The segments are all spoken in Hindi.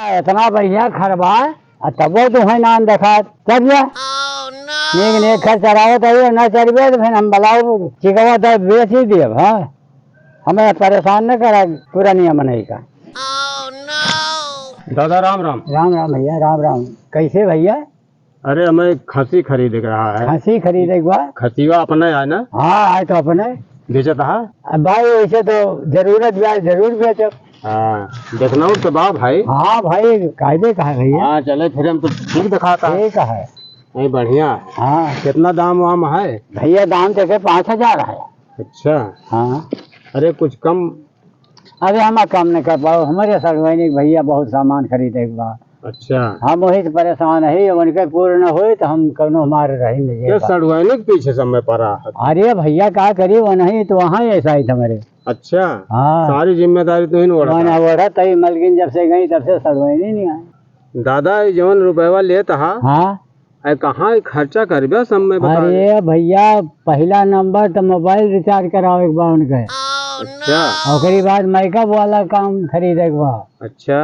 इतना बढ़िया खरबा तबो तुम्हें नाम देखा चल गया नेक नेक खर चराओ तो ना चरबे तो फिर हम बलाओ चिकवा तो बेच ही दिए। हाँ हमें परेशान न करा पूरा नियम नहीं का। दादा राम राम। राम राम भैया राम राम। कैसे भैया? अरे हमें खसी खरीद रहा है। खसी खरीदे खसीवा अपने है ना? हाँ है तो अपने बेचता है। अब भाई वैसे तो जरूरत ब्याज जरूर बेचो। हाँ देखना तो बा भाई। हाँ भाई कायदे का है भैया। हाँ चले फिर हम तो ठीक दिखाता है। ठीक है। नहीं बढ़िया। हाँ कितना दाम वाम है? भैया दाम तो 5,000 है। अच्छा। हाँ अरे कुछ कम। अरे हम कम नहीं कर पाओ हमारे सरवैनिक भैया बहुत सामान खरीदे के बाद। अच्छा हम वही से परेशान है उनके पूर्ण न हो तो हम कौनो हमारे रहेंगे। सड़वैनिक पीछे समय पड़ा है। अरे भैया क्या करिए वो नहीं तो वहाँ ऐसा ही था मेरे। अच्छा हाँ सारी जिम्मेदारी तो ही ओढ़ा तभी मलकिन जब से गई तब से सड़वैनी नहीं आए। दादा जौन रुपया लेता हाँ कहाँ खर्चा करबे सब में बता। अरे भैया पहला नंबर तो मोबाइल रिचार्ज कराओ एक बार उनके। अच्छा और बाद मेकअप वाला काम खरीदे एक बार। अच्छा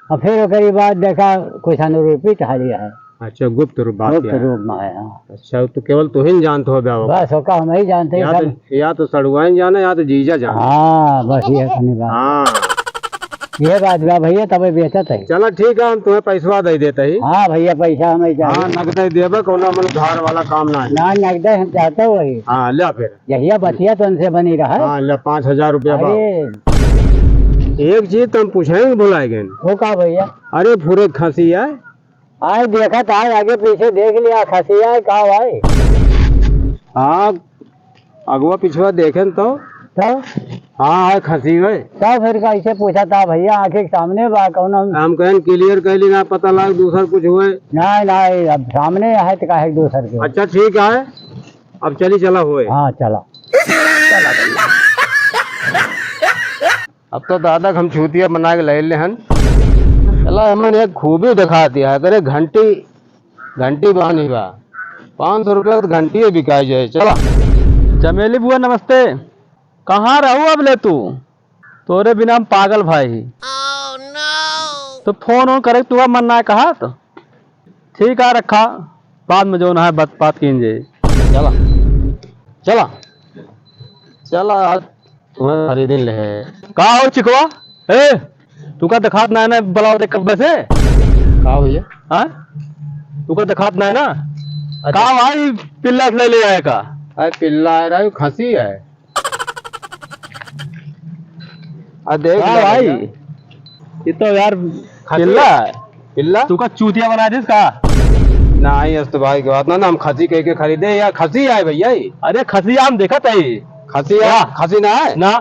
और फिर ओकरी बाद देखा कुछ अनुरूपी लिया है। अच्छा गुप्त रूप में है। हाँ अच्छा तो केवल तू ही जानते हो बस होका हम ही जानते हैं। या तो सड़ुआइन जाने या तो जीजा जाने। हाँ बस ये बात। हाँ ये बात बा भैया तब बेचत है। चलो ठीक है हम तुम्हें पैसा दे देते ही। हाँ भैया पैसा हमें चाहिए। हाँ नगद देवे कोनो मन धार वाला काम ना है। ना नगद हम चाहते हो वही। हाँ ले फिर यही बतिया तो उनसे बनी रहा। हाँ ले 5,000 रुपया। अरे एक चीज तुम पूछेंगे भुलाएंगे वो का भैया? अरे पूरे खसी है। आए देखा था आगे पीछे देख लिया खसी है का भाई। हाँ अगवा पिछवा देखे तो हाँ है खसी है। तो फिर कैसे पूछा था भैया आंखें के सामने बा कौन हम कहें क्लियर कर ली ना पता लग दूसर कुछ हुए। नहीं अब सामने है तो काहे दूसर के। अच्छा ठीक है अब चली चला हुए। हाँ चला अब तो दादा हम छूतिया बना के ले हन। चला हमने एक खूबी दिखा दिया है करे घंटी बानी बा 500 रुपया तो घंटी बिका जाए। चला चमेली बुआ नमस्ते। कहाँ रहू अब ले तू? तोरे बिना हम पागल भाई। तो फोन ऑन करे तू मन ना कहा तो ठीक है रखा बाद में जो ना है बात कीजिए। चला चला चला आज तुम्हें खरीदे ले कहा हो चिकवा ए तू का दिखात ना है ना बुलाओ देख कब्बे से कहा भैया। हाँ तू का दिखात ना है ना। कहा भाई पिल्ला से ले आए का? अरे पिल्ला आ रहा है खसी है। देख भाई ये तो यार पिल्ला तू का चूतिया बना दिस का? नहीं अस्त भाई के बात ना हम खसी कह के खरीदे या खसी है भैया। अरे खसी हम देखा था खसी ना है ना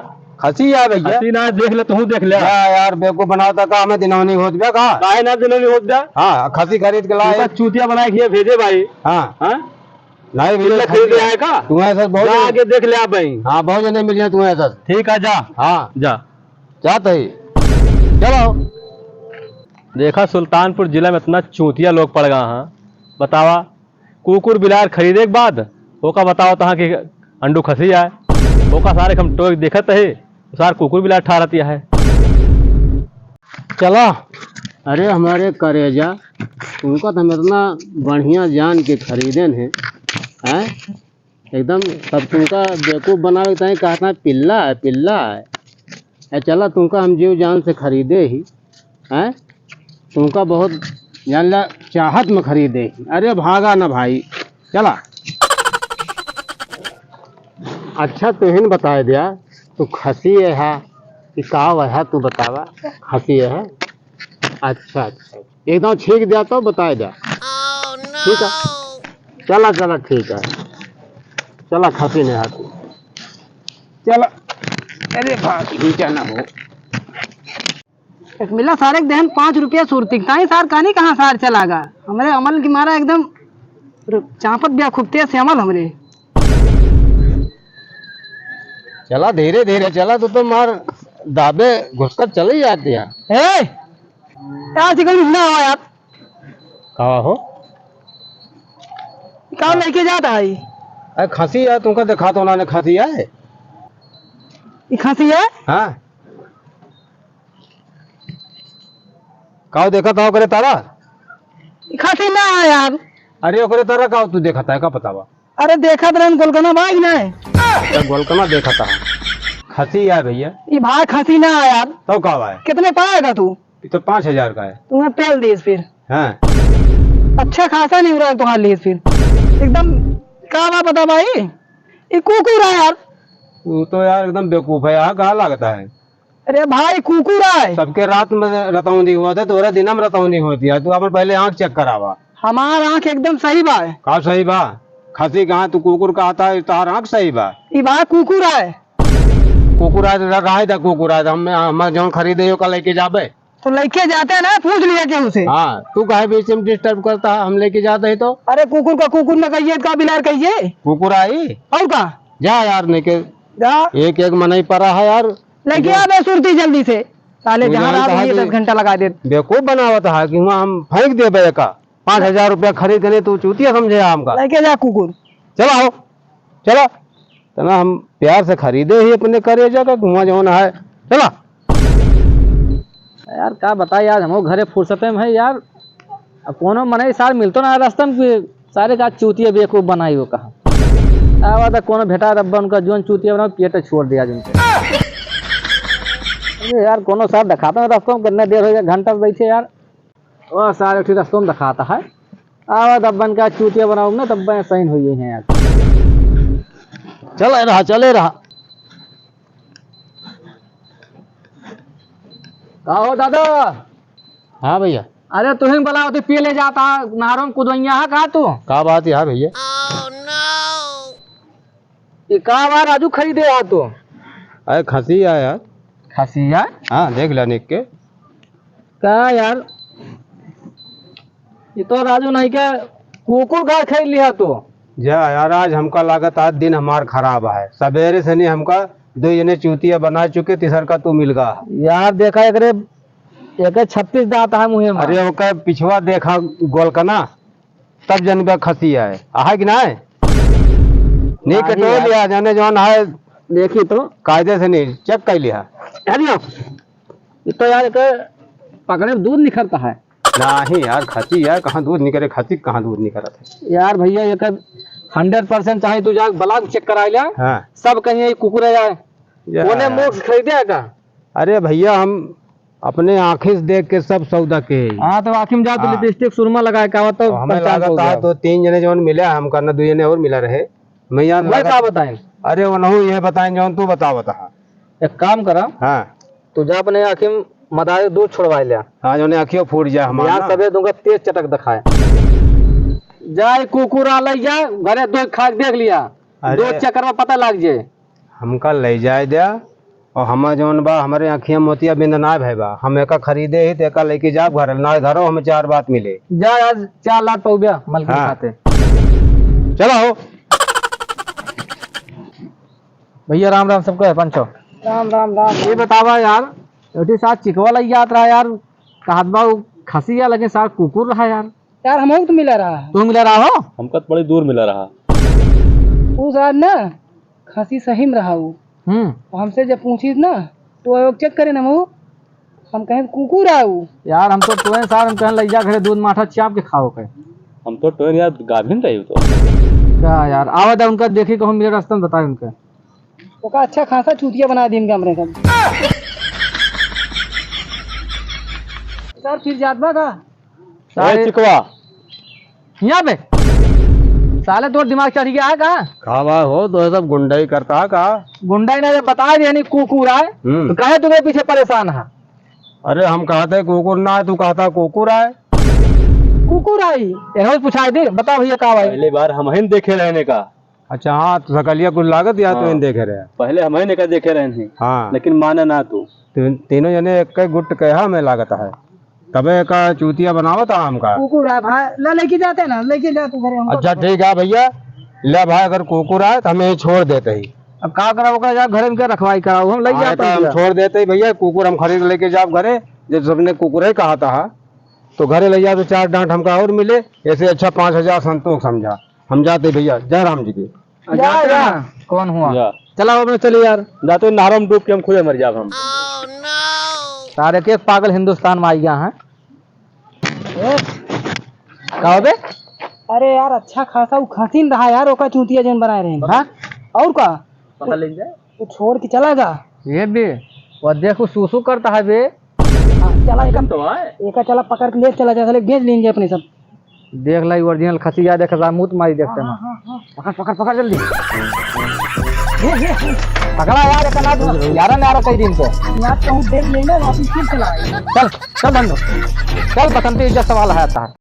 खसी है भैया। खसी ना देख ले तू देख ले यार बेवकूफ बनाता का हमें दिनौनी हो गया काहे ना दिनौनी हो गया। हाँ खसी खरीद के लाए चूतिया बना के भेजे भाई। हाँ नहीं पिल्ला खरीद आए का? तू ऐसा बहुत आगे देख ले आप भाई। हाँ बहुत जने मिले तू ऐसा। ठीक है जा। हाँ जा जाते ही चलो। देखा सुल्तानपुर जिला में इतना चूतिया लोग पड़ गए हैं बतावा। कुकुर बिलार खरीदे के बाद ओका बताओ तहाँ की अंडू खसी आए ओका सारे हम टोक देखते है सार कुकुर बिलार ठा रहती है। चलो अरे हमारे करेजा उनका तो हम इतना बढ़िया जान के खरीदे हैं एकदम तब तुमका बेवकूफ बना कहता है पिल्ला है। चला तुमका हम जीव जान से खरीदे ही हैं तुमका बहुत जान ला चाहत में खरीदे ही। अरे भागा ना भाई चला। अच्छा तुहिन बता दिया तू खसी है कि काव है तू बतावा खसी है। अच्छा एकदम ठीक दिया तो बता दिया। ठीक है चला ठीक है चला खसी नहीं आती चला। अरे भाई ना हो मिला सारे दहन 5 रुपया सुरती सार कहानी कहाँ सार चलागा हमारे अमल की मारा एकदम चापत बिया खुबते से अमल हमरे। चला धीरे धीरे चला तो मार दाबे घुसकर चले जाते हैं। यार कहा हो कहाँ लेके जाता है? अरे खसी है तुमको देखा तो उन्होंने खसी है। खांसी है? हाँ काव देखा था ओकरे तारा? खसी ना है यार। अरे ओकरे तारा काव तू देखा था का पतावा? अरे देखा तो गोलगना भाई ना है। गोलकना देखा था। खसी है भैया। ये भाई खसी ना है यार। तो काव है? कितने पाएगा तू? ये तो 5,000 का है। तुम्हें पेल दीस फिर। हाँ अच्छा खासा नहीं हो रहा है तुम्हारे लिए फिर एकदम। क्या बात बता भाई, ये कुकुर है यार। तू तो यार एकदम बेवकूफ है। यहाँ कहाँ लगता है? अरे भाई कुकुर है। सबके रात में रतौंदी हुआ था, तोरा दिन में रतौंदी होती है। तू अपन पहले आँख चेक करावा। हमारा आँख एकदम सही बा है। का सही बा? खसी कहाँ तू कुकुर कहा था? तार आँख सही बा। ये भाई कुकुर है। कुकुर आज रहा था, कुकुर आज हम जो खरीदे हो कल लेके जाबे। तो लेके जाते हैं ना, पूछ लिया क्या उसे? हाँ तू काहे बीच में डिस्टर्ब करता है? हम लेके जाते ही तो। अरे कुकुर का कुकुर न कहिए, का बिलार कहिए। कुकुर आई और का जा यार लेके जा, एक एक मनाई पड़ा है यार। लेके आ बे सुरती जल्दी से। साले तू जहाँ जानता आप है ये कि- 10 घंटा लगा दे। बेवकूफ बनावत है कि वहाँ हम फेंक दे बे का 5,000 रुपया खरीदने। तू चूतिया समझे हमका? लेके जा कुकुर। चलो आओ चलो। तना हम प्यार से खरीदे ही अपने करेजा का कुआं जो है। चला यार क्या बता यार, हम घरे फुर्सते में है यार। अब कोनो मने सार मिलतो ना रास्ता में, सारे का चूतिया बेवकूफ बनाई हो कहा। आवा था कोनो भेटा रब्बा उनका जोन चूतिया बना पेट छोड़ दिया जिनके। अरे यार कोनो सार दिखाता है रास्ता में, कितना देर हो गया, घंटा बैठे यार। वो सारे ठीक रास्ते में दिखाता है। आवा दब्बन का चूतिया बनाऊ ना तब सही हुई है यार। चले रहा। कहो दादा। हाँ भैया। अरे तुम्हें बोला होते पी ले जाता नहरों में कुदवैया है कहा तू? का बात है भैया? ये कहा बार राजू खरीदे है तू? अरे खसी है यार। खसिया? हाँ देख लिया निक के। कहा यार, ये तो राजू नहीं के कुकुर का खरीद लिया तू। जा यार आज हमका लागत आज दिन हमार खराब है। सवेरे से नहीं हमका 2 जने चूतिया बना चुके, तीसर का तू मिल गया। यार देखा एक 36 दांत है मुँह में। अरे ओका पिछवा देखा गोलकना तब जनबे खसी है कि ना है? नहीं हाँ जी कटो यार। लिया जाने जौन है देखी तो कायदे से नहीं चेक कर लिया। ये तो यार एक पकड़े में दूध निकलता है। नहीं यार खसी यार कहाँ दूध निकले? खसी कहाँ दूध निकलत है? यार भैया एक 100% चाहे तू जा ब्लॉक चेक करा लिया। हाँ सब कहीं कुकुर है यार। कोने मोक्ष खरीदे का? अरे भैया हम अपने आँखें से देख के सब सौदा के ही। हाँ तो आखिर में जा तो हाँ। लिपस्टिक सुरमा लगाए का तो हमें 50 लागत हो है गया। तो 3 जने जौन मिला हमका ना 2 जने और मिला रहे। मैं यार मैं क्या बताएं? अरे वो नहु ये बताएं जौन तू बतावत है। एक काम करा, हाँ तू जा अपने आखिर में मदारी दूध छोड़वा लिया। हाँ जौन आँखियों फूट जाए हमारा यार तबे दूंगा तेज चटक दिखाए। जाए कुकुर आ लग जा घरे दो खा के देख लिया। अरे। 2 चक्कर में पता लग जाए। हमका ले जाए दिया और हम जौन बा हमारे आँखियाँ मोतिया बिंद ना भाई बा। हम एका खरीदे ही तो एका लेके जा घर ना घरों हमें 4 बात मिले। जा आज 4 लाख पौबिया मलकी हाँ। खाते। चलो हो भैया राम राम सबको है पंचो। राम राम राम। ये बतावा यार, अटी साथ चिकवा लग जात रहा यार। कहत बा खसी या लेकिन साथ कुकुर रहा यार। यार हम तो मिला रहा है। तू मिला रहा हो? हमका तो बड़ी दूर मिला रहा। वो सार ना खसी सही में रहा वो। और हमसे जब पूछी ना तो वो चेक करे ना वो, हम कहें कुकुर है वो। यार हम तो तुम्हें साथ हम कहने लग जा घरे दूध माठा चाप के खाओ के। हम तो ट्रेन यार गाभिन रही तो। क्या यार आवाज उनका देखी कहूँ मेरे रास्ते में बताए उनके। वो का अच्छा खासा चूतिया बना दी इनके हमरे सब। सर फिर जात बा का सारे चिकवा यहाँ पे साले तोर दिमाग चढ़ गया है कहा? कहा बा हो तो ये सब गुंडाई करता है का? गुंडा ने बता दिया नहीं कुकुर आए तो कहे तुम्हें पीछे परेशान है। अरे हम कहते कुकुर ना है, तू कहता कुकुर है। कुकुर आई। इन्होंने पूछा दे बता भैया कहा भाई। पहले बार हम ही देखे रहने का। अच्छा हाँ तो सकलिया कुछ लागत या तो हाँ। इन देखे रहे। पहले हम ही का देखे रहे थे हाँ लेकिन माने ना तू। तीनों जने एक गुट कहा हमें लागत है तबे का चूतिया बनावत है हमका। कुकुर है भाई, लेके जाते ना, लेके जाते घरे हमको। अच्छा ठीक है भैया ले भाई अगर कुकुर आए तो हमें छोड़ देते ही। अब क्या करा यार घरे में क्या रखवाई कराओ हम लग हाँ, तो जाते हम छोड़ देते ही भैया। कुकुर हम खरीद लेके जाओ घरे। जब सबने कुकुर ही कहा था तो घरे ले जाओ तो 4 डांट हमका और मिले। ऐसे अच्छा 5,000 संतोष समझा। हम जाते भैया जय राम जी की। कौन हुआ? जा चला अपने चले यार। जाते नहरों में डूब के हम खुदे मर जाब हम। सारे के पागल हिंदुस्तान में आई गया है। कहो बे अरे यार अच्छा खासा वो खसी न रहा यार, ओका चूतिया जन बनाए रहे हैं। हाँ और का पकड़ ले जाए वो छोड़ के चला जा। ये बे वो देखो सूसू करता है बे। हाँ, चला एक तो है एका चला पकड़ के ले चला जा, साले बेच लेंगे अपने सब। देख ला ओरिजिनल खसिया देख मुंह मारी देखते हैं। पकड़ पकड़ पकड़ जल्दी पकड़ा यार एक ना यार ने आ रहा कई दिन से। यहाँ कहूँ देख लेंगे वापिस फिर चला आएगा। चल चल बंदो चल बसंती इज्जत सवाल है आता है।